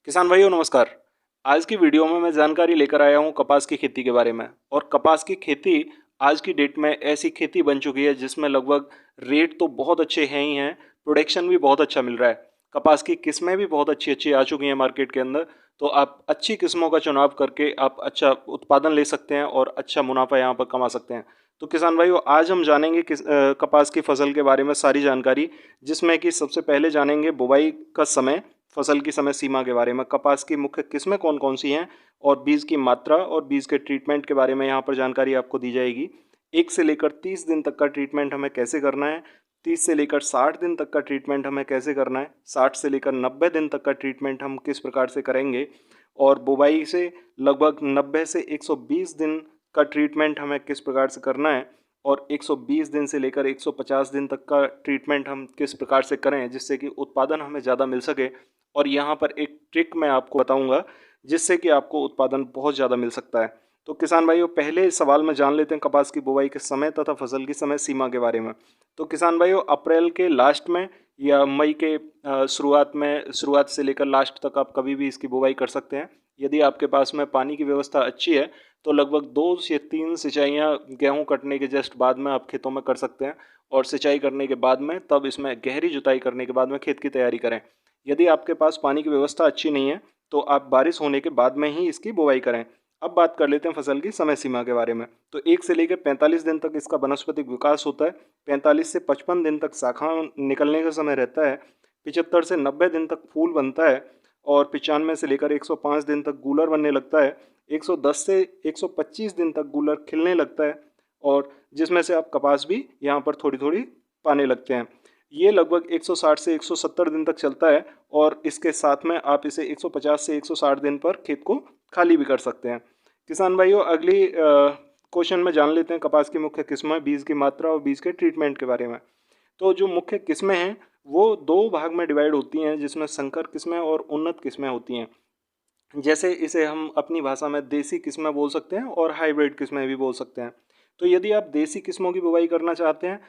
किसान भाइयों नमस्कार। आज की वीडियो में मैं जानकारी लेकर आया हूँ कपास की खेती के बारे में। और कपास की खेती आज की डेट में ऐसी खेती बन चुकी है जिसमें लगभग रेट तो बहुत अच्छे हैं ही हैं, प्रोडक्शन भी बहुत अच्छा मिल रहा है। कपास की किस्में भी बहुत अच्छी अच्छी आ चुकी हैं मार्केट के अंदर। तो आप अच्छी किस्मों का चुनाव करके आप अच्छा उत्पादन ले सकते हैं और अच्छा मुनाफा यहाँ पर कमा सकते हैं। तो किसान भाइयों आज हम जानेंगे कपास की फसल के बारे में सारी जानकारी, जिसमें कि सबसे पहले जानेंगे बुवाई का समय, फसल की समय सीमा के बारे में, कपास की मुख्य किस्में कौन कौन सी हैं और बीज की मात्रा और बीज के ट्रीटमेंट के बारे में यहाँ पर जानकारी आपको दी जाएगी। 1 से लेकर 30 दिन तक का ट्रीटमेंट हमें कैसे करना है, 30 से लेकर 60 दिन तक का ट्रीटमेंट हमें कैसे करना है, 60 से लेकर 90 दिन तक का ट्रीटमेंट हम किस प्रकार से करेंगे, और बुवाई से लगभग 90 से 120 दिन का ट्रीटमेंट हमें किस प्रकार से करना है, और 120 दिन से लेकर 150 दिन तक का ट्रीटमेंट हम किस प्रकार से करें जिससे कि उत्पादन हमें ज़्यादा मिल सके। और यहाँ पर एक ट्रिक मैं आपको बताऊंगा जिससे कि आपको उत्पादन बहुत ज़्यादा मिल सकता है। तो किसान भाइयों पहले सवाल में जान लेते हैं कपास की बुवाई के समय तथा फसल की समय सीमा के बारे में। तो किसान भाइयों अप्रैल के लास्ट में या मई के शुरुआत से लेकर लास्ट तक आप कभी भी इसकी बुवाई कर सकते हैं। यदि आपके पास में पानी की व्यवस्था अच्छी है तो लगभग 2 से 3 सिंचाइयाँ गेहूँ कटने के जस्ट बाद में आप खेतों में कर सकते हैं, और सिंचाई करने के बाद में तब इसमें गहरी जुताई करने के बाद में खेत की तैयारी करें। यदि आपके पास पानी की व्यवस्था अच्छी नहीं है तो आप बारिश होने के बाद में ही इसकी बुवाई करें। अब बात कर लेते हैं फसल की समय सीमा के बारे में। तो 1 से लेकर 45 दिन तक इसका वनस्पतिक विकास होता है, 45 से 55 दिन तक शाखा निकलने का समय रहता है, 75 से 90 दिन तक फूल बनता है, और 95 से लेकर 105 दिन तक गूलर बनने लगता है, 110 से 125 दिन तक गूलर खिलने लगता है, और जिसमें से आप कपास भी यहाँ पर थोड़ी थोड़ी पाने लगते हैं। ये लगभग 160 से 170 दिन तक चलता है, और इसके साथ में आप इसे 150 से 160 दिन पर खेत को खाली भी कर सकते हैं। किसान भाइयों अगली क्वेश्चन में जान लेते हैं कपास की मुख्य किस्में, बीज की मात्रा और बीज के ट्रीटमेंट के बारे में। तो जो मुख्य किस्में हैं वो दो भाग में डिवाइड होती हैं, जिसमें संकर किस्में और उन्नत किस्में होती हैं। जैसे इसे हम अपनी भाषा में देसी किस्में बोल सकते हैं और हाइब्रिड किस्में भी बोल सकते हैं। तो यदि आप देसी किस्मों की बुवाई करना चाहते हैं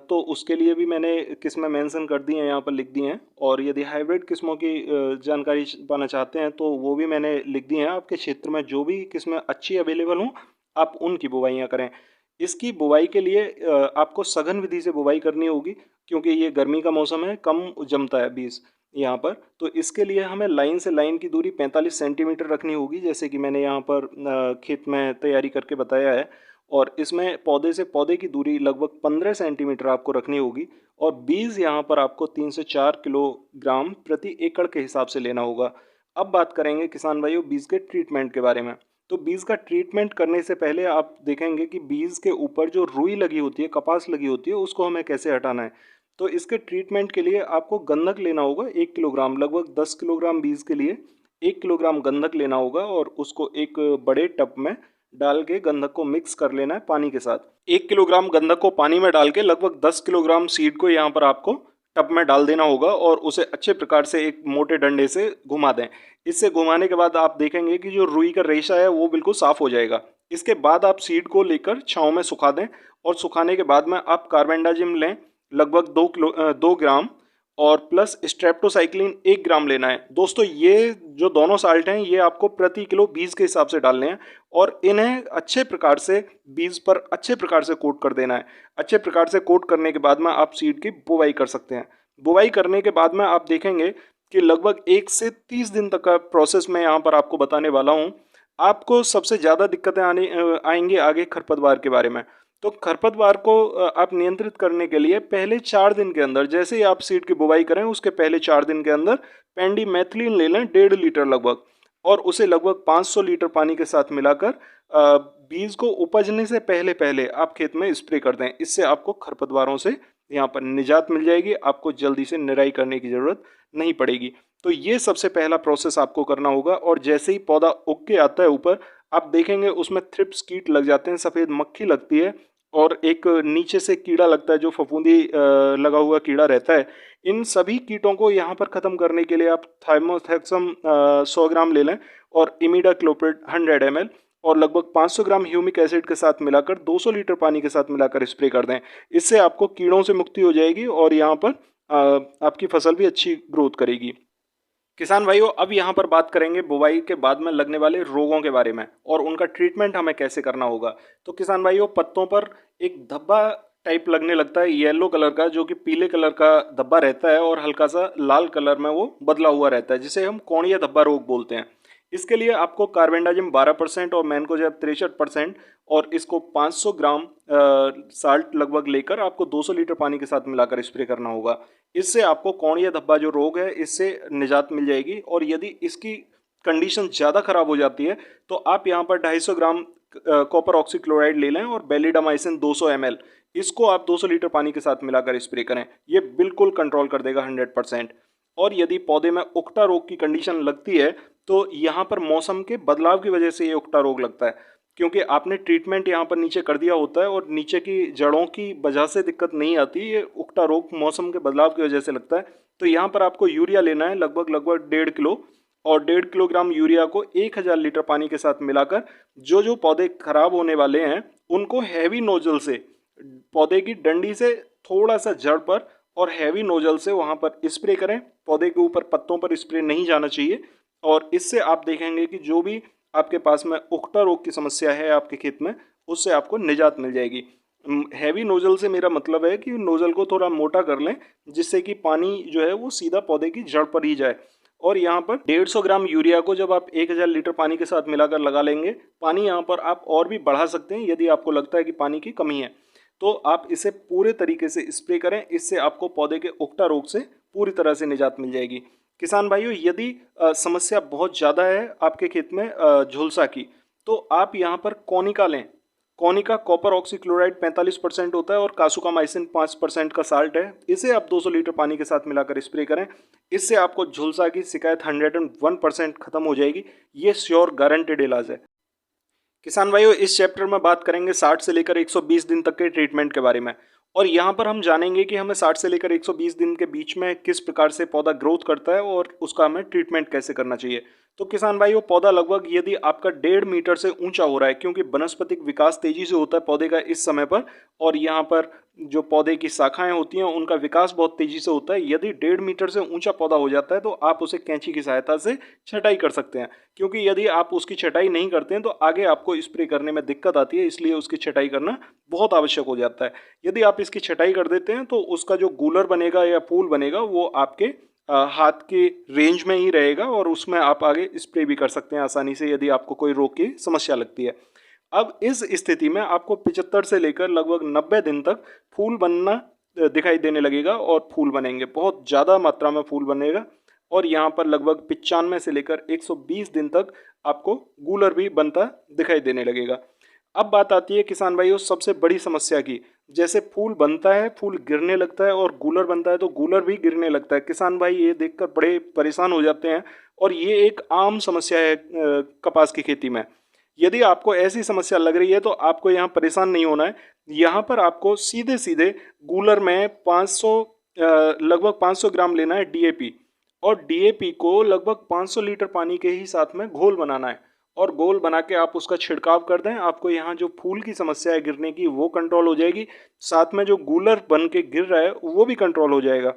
तो उसके लिए भी मैंने किस्में मेंशन कर दी हैं, यहाँ पर लिख दी हैं। और यदि हाइब्रिड किस्मों की जानकारी पाना चाहते हैं तो वो भी मैंने लिख दी हैं। आपके क्षेत्र में जो भी किस्में अच्छी अवेलेबल हों आप उनकी बुवाइयाँ करें। इसकी बुवाई के लिए आपको सघन विधि से बुवाई करनी होगी, क्योंकि ये गर्मी का मौसम है, कम जमता है बीज यहाँ पर। तो इसके लिए हमें लाइन से लाइन की दूरी 45 सेंटीमीटर रखनी होगी, जैसे कि मैंने यहाँ पर खेत में तैयारी करके बताया है। और इसमें पौधे से पौधे की दूरी लगभग 15 सेंटीमीटर आपको रखनी होगी, और बीज यहाँ पर आपको 3 से 4 किलोग्राम प्रति एकड़ के हिसाब से लेना होगा। अब बात करेंगे किसान भाइयों बीज के ट्रीटमेंट के बारे में। तो बीज का ट्रीटमेंट करने से पहले आप देखेंगे कि बीज के ऊपर जो रुई लगी होती है, कपास लगी होती है, उसको हमें कैसे हटाना है। तो इसके ट्रीटमेंट के लिए आपको गंधक लेना होगा 1 किलोग्राम, लगभग 10 किलोग्राम बीज के लिए 1 किलोग्राम गंधक लेना होगा, और उसको एक बड़े टब में डाल के गंधक को मिक्स कर लेना है पानी के साथ। 1 किलोग्राम गंधक को पानी में डाल के लगभग 10 किलोग्राम सीड को यहाँ पर आपको टब में डाल देना होगा, और उसे अच्छे प्रकार से एक मोटे डंडे से घुमा दें। इससे घुमाने के बाद आप देखेंगे कि जो रुई का रेशा है वो बिल्कुल साफ हो जाएगा। इसके बाद आप सीड को लेकर छाँव में सुखा दें, और सुखाने के बाद में आप कार्बेंडाजिम लें लगभग 2 ग्राम, और प्लस स्ट्रेप्टोसाइक्लिन 1 ग्राम लेना है। दोस्तों ये जो दोनों साल्ट हैं ये आपको प्रति किलो बीज के हिसाब से डालने हैं, और इन्हें अच्छे प्रकार से बीज पर अच्छे प्रकार से कोट कर देना है। अच्छे प्रकार से कोट करने के बाद में आप सीड की बुवाई कर सकते हैं। बुवाई करने के बाद में आप देखेंगे कि लगभग 1 से 30 दिन तक का प्रोसेस मैं यहाँ पर आपको बताने वाला हूँ। आपको सबसे ज़्यादा दिक्कतें आएंगी आगे खरपतवार के बारे में। तो खरपतवार को आप नियंत्रित करने के लिए पहले 4 दिन के अंदर, जैसे ही आप सीड की बुवाई करें उसके पहले 4 दिन के अंदर पेंडी मैथिलीन ले लें 1.5 लीटर लगभग, और उसे लगभग 500 लीटर पानी के साथ मिलाकर बीज को उपजने से पहले पहले आप खेत में स्प्रे कर दें। इससे आपको खरपतवारों से यहाँ पर निजात मिल जाएगी, आपको जल्दी से निराई करने की ज़रूरत नहीं पड़ेगी। तो ये सबसे पहला प्रोसेस आपको करना होगा। और जैसे ही पौधा उग के आता है ऊपर, आप देखेंगे उसमें थ्रिप्स कीट लग जाते हैं, सफ़ेद मक्खी लगती है, और एक नीचे से कीड़ा लगता है जो फफूंदी लगा हुआ कीड़ा रहता है। इन सभी कीटों को यहाँ पर ख़त्म करने के लिए आप थाइमोथैक्सम 100 ग्राम ले लें, और इमिडाक्लोप्रिड 100 ml, और लगभग 500 ग्राम ह्यूमिक एसिड के साथ मिलाकर 200 लीटर पानी के साथ मिलाकर स्प्रे कर दें। इससे आपको कीड़ों से मुक्ति हो जाएगी, और यहाँ पर आपकी फसल भी अच्छी ग्रोथ करेगी। किसान भाइयों, अब यहाँ पर बात करेंगे बुवाई के बाद में लगने वाले रोगों के बारे में और उनका ट्रीटमेंट हमें कैसे करना होगा। तो किसान भाइयों, पत्तों पर एक धब्बा टाइप लगने लगता है येलो कलर का, जो कि पीले कलर का धब्बा रहता है और हल्का सा लाल कलर में वो बदला हुआ रहता है, जिसे हम कोणीय धब्बा रोग बोलते हैं। इसके लिए आपको कार्बेंडाजिम 12% और मैनकोजेब 63% और इसको 500 ग्राम साल्ट लगभग लेकर आपको 200 लीटर पानी के साथ मिलाकर स्प्रे करना होगा। इससे आपको कोणीय धब्बा जो रोग है इससे निजात मिल जाएगी। और यदि इसकी कंडीशन ज़्यादा खराब हो जाती है तो आप यहाँ पर 250 ग्राम कॉपर ऑक्सीक्लोराइड ले लें और बेलिडामाइसिन 200 ml, इसको आप 200 लीटर पानी के साथ मिलाकर स्प्रे करें। ये बिल्कुल कंट्रोल कर देगा 100%। और यदि पौधे में उकटा रोग की कंडीशन लगती है तो यहाँ पर मौसम के बदलाव की वजह से ये उकटा रोग लगता है, क्योंकि आपने ट्रीटमेंट यहाँ पर नीचे कर दिया होता है और नीचे की जड़ों की वजह से दिक्कत नहीं आती। ये उकटा रोग मौसम के बदलाव की वजह से लगता है। तो यहाँ पर आपको यूरिया लेना है लगभग 1.5 किलो, और 1.5 किलोग्राम यूरिया को 1000 लीटर पानी के साथ मिलाकर जो जो पौधे खराब होने वाले हैं उनको हैवी नोजल से पौधे की डंडी से थोड़ा सा जड़ पर और हैवी नोजल से वहाँ पर स्प्रे करें। पौधे के ऊपर पत्तों पर स्प्रे नहीं जाना चाहिए। और इससे आप देखेंगे कि जो भी आपके पास में उकटा रोग की समस्या है आपके खेत में, उससे आपको निजात मिल जाएगी। हैवी नोजल से मेरा मतलब है कि नोजल को थोड़ा मोटा कर लें, जिससे कि पानी जो है वो सीधा पौधे की जड़ पर ही जाए। और यहाँ पर 150 ग्राम यूरिया को जब आप 1000 लीटर पानी के साथ मिलाकर लगा लेंगे, पानी यहाँ पर आप और भी बढ़ा सकते हैं यदि आपको लगता है कि पानी की कमी है, तो आप इसे पूरे तरीके से स्प्रे करें। इससे आपको पौधे के उकटा रोग से पूरी तरह से निजात मिल जाएगी। किसान भाइयों, यदि समस्या बहुत ज़्यादा है आपके खेत में झुलसा की, तो आप यहाँ पर कोनिका लें। कोनिका कॉपर ऑक्सीक्लोराइड 45% होता है और कासुकामाइसिन 5% का साल्ट है। इसे आप 200 लीटर पानी के साथ मिलाकर स्प्रे करें। इससे आपको झुलसा की शिकायत 101% खत्म हो जाएगी। ये श्योर गारंटेड इलाज है। किसान भाइयों, इस चैप्टर में बात करेंगे 60 से लेकर 120 दिन तक के ट्रीटमेंट के बारे में। और यहाँ पर हम जानेंगे कि हमें 60 से लेकर 120 दिन के बीच में किस प्रकार से पौधा ग्रोथ करता है और उसका हमें ट्रीटमेंट कैसे करना चाहिए। तो किसान भाइयों, पौधा लगभग यदि आपका 1.5 मीटर से ऊंचा हो रहा है, क्योंकि वनस्पतिक विकास तेजी से होता है पौधे का इस समय पर, और यहाँ पर जो पौधे की शाखाएं होती हैं उनका विकास बहुत तेजी से होता है। यदि 1.5 मीटर से ऊंचा पौधा हो जाता है तो आप उसे कैंची की सहायता से छटाई कर सकते हैं, क्योंकि यदि आप उसकी छटाई नहीं करते हैं तो आगे आपको स्प्रे करने में दिक्कत आती है। इसलिए उसकी छटाई करना बहुत आवश्यक हो जाता है। यदि आप इसकी छटाई कर देते हैं तो उसका जो गूलर बनेगा या फूल बनेगा वो आपके हाथ के रेंज में ही रहेगा और उसमें आप आगे स्प्रे भी कर सकते हैं आसानी से, यदि आपको कोई रोग की समस्या लगती है। अब इस स्थिति में आपको 75 से लेकर लगभग 90 दिन तक फूल बनना दिखाई देने लगेगा और फूल बनेंगे, बहुत ज़्यादा मात्रा में फूल बनेगा। और यहाँ पर लगभग 95 से लेकर 120 दिन तक आपको गूलर भी बनता दिखाई देने लगेगा। अब बात आती है किसान भाइयों सबसे बड़ी समस्या की। जैसे फूल बनता है, फूल गिरने लगता है, और गूलर बनता है तो गूलर भी गिरने लगता है। किसान भाई ये देखकर बड़े परेशान हो जाते हैं और ये एक आम समस्या है कपास की खेती में। यदि आपको ऐसी समस्या लग रही है तो आपको यहाँ परेशान नहीं होना है। यहाँ पर आपको सीधे सीधे गूलर में 500 लगभग 500 ग्राम लेना है डीएपी, और डीएपी को लगभग 500 लीटर पानी के ही साथ में घोल बनाना है, और घोल बना के आप उसका छिड़काव कर दें। आपको यहाँ जो फूल की समस्या है गिरने की वो कंट्रोल हो जाएगी, साथ में जो गूलर बन के गिर रहा है वो भी कंट्रोल हो जाएगा।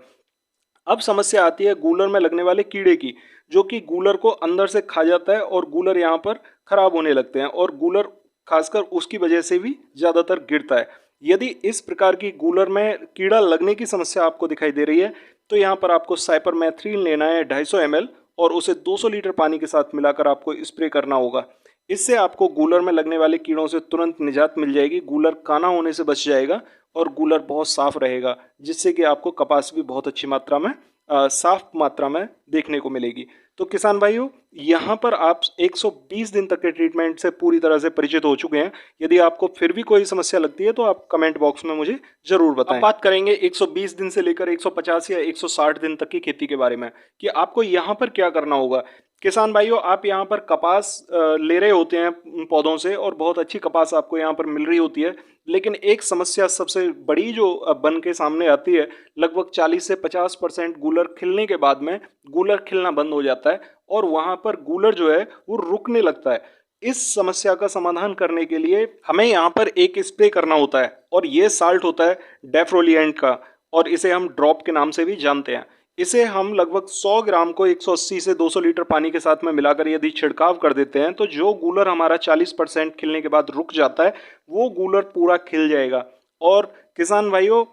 अब समस्या आती है गूलर में लगने वाले कीड़े की, जो कि गूलर को अंदर से खा जाता है और गूलर यहाँ पर खराब होने लगते हैं, और गूलर खासकर उसकी वजह से भी ज़्यादातर गिरता है। यदि इस प्रकार की गूलर में कीड़ा लगने की समस्या आपको दिखाई दे रही है तो यहाँ पर आपको साइपरमेथ्रिन लेना है 250 ml, और उसे 200 लीटर पानी के साथ मिलाकर आपको स्प्रे करना होगा। इससे आपको गूलर में लगने वाले कीड़ों से तुरंत निजात मिल जाएगी, गूलर काना होने से बच जाएगा और गूलर बहुत साफ रहेगा, जिससे कि आपको कपास भी बहुत अच्छी मात्रा में साफ मात्रा में देखने को मिलेगी। तो किसान भाइयों, यहाँ पर आप 120 दिन तक के ट्रीटमेंट से पूरी तरह से परिचित हो चुके हैं। यदि आपको फिर भी कोई समस्या लगती है तो आप कमेंट बॉक्स में मुझे जरूर बताएं। अब बात करेंगे 120 दिन से लेकर 150 या 160 दिन तक की खेती के बारे में कि आपको यहाँ पर क्या करना होगा। किसान भाइयों, आप यहाँ पर कपास ले रहे होते हैं पौधों से और बहुत अच्छी कपास आपको यहाँ पर मिल रही होती है, लेकिन एक समस्या सबसे बड़ी जो बन के सामने आती है, लगभग 40 से 50% गूलर खिलने के बाद में गूलर खिलना बंद हो जाता है और वहाँ पर गूलर जो है वो रुकने लगता है। इस समस्या का समाधान करने के लिए हमें यहाँ पर एक स्प्रे करना होता है, और ये साल्ट होता है डेफ्रोलिएंट का, और इसे हम ड्रॉप के नाम से भी जानते हैं। इसे हम लगभग 100 ग्राम को 180 से 200 लीटर पानी के साथ में मिलाकर यदि छिड़काव कर देते हैं तो जो गूलर हमारा 40% खिलने के बाद रुक जाता है वो गूलर पूरा खिल जाएगा। और किसान भाइयों,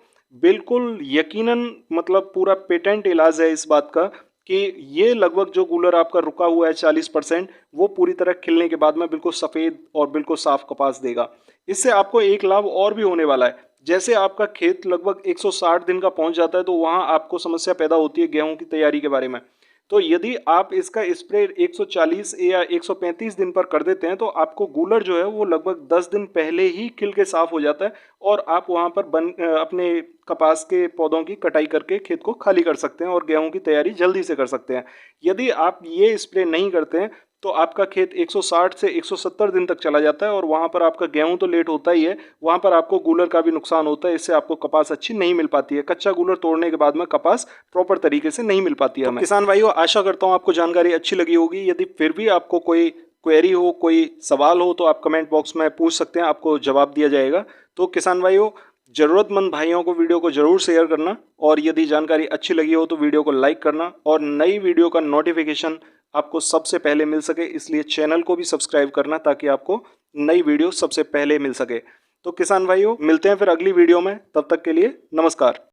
बिल्कुल यकीनन मतलब पूरा पेटेंट इलाज है इस बात का कि ये लगभग जो गूलर आपका रुका हुआ है 40%, वो पूरी तरह खिलने के बाद में बिल्कुल सफ़ेद और बिल्कुल साफ कपास देगा। इससे आपको एक लाभ और भी होने वाला है। जैसे आपका खेत लगभग 160 दिन का पहुंच जाता है तो वहां आपको समस्या पैदा होती है गेहूं की तैयारी के बारे में। तो यदि आप इसका स्प्रे 140 या 135 दिन पर कर देते हैं तो आपको गूलर जो है वो लगभग 10 दिन पहले ही खिल के साफ हो जाता है और आप वहां पर अपने कपास के पौधों की कटाई करके खेत को खाली कर सकते हैं और गेहूं की तैयारी जल्दी से कर सकते हैं। यदि आप ये स्प्रे नहीं करते हैं तो आपका खेत 160 से 170 दिन तक चला जाता है और वहां पर आपका गेहूं तो लेट होता ही है, वहां पर आपको गूलर का भी नुकसान होता है। इससे आपको कपास अच्छी नहीं मिल पाती है। कच्चा गूलर तोड़ने के बाद में कपास प्रॉपर तरीके से नहीं मिल पाती है हमें। किसान भाइयों, आशा करता हूं आपको जानकारी अच्छी लगी होगी। यदि फिर भी आपको कोई क्वेरी हो, कोई सवाल हो तो आप कमेंट बॉक्स में पूछ सकते हैं, आपको जवाब दिया जाएगा। तो किसान भाइयों, जरूरतमंद भाइयों को वीडियो को जरूर शेयर करना और यदि जानकारी अच्छी लगी हो तो वीडियो को लाइक करना और नई वीडियो का नोटिफिकेशन आपको सबसे पहले मिल सके, इसलिए चैनल को भी सब्सक्राइब करना ताकि आपको नई वीडियो सबसे पहले मिल सके। तो किसान भाइयों, मिलते हैं फिर अगली वीडियो में, तब तक के लिए नमस्कार।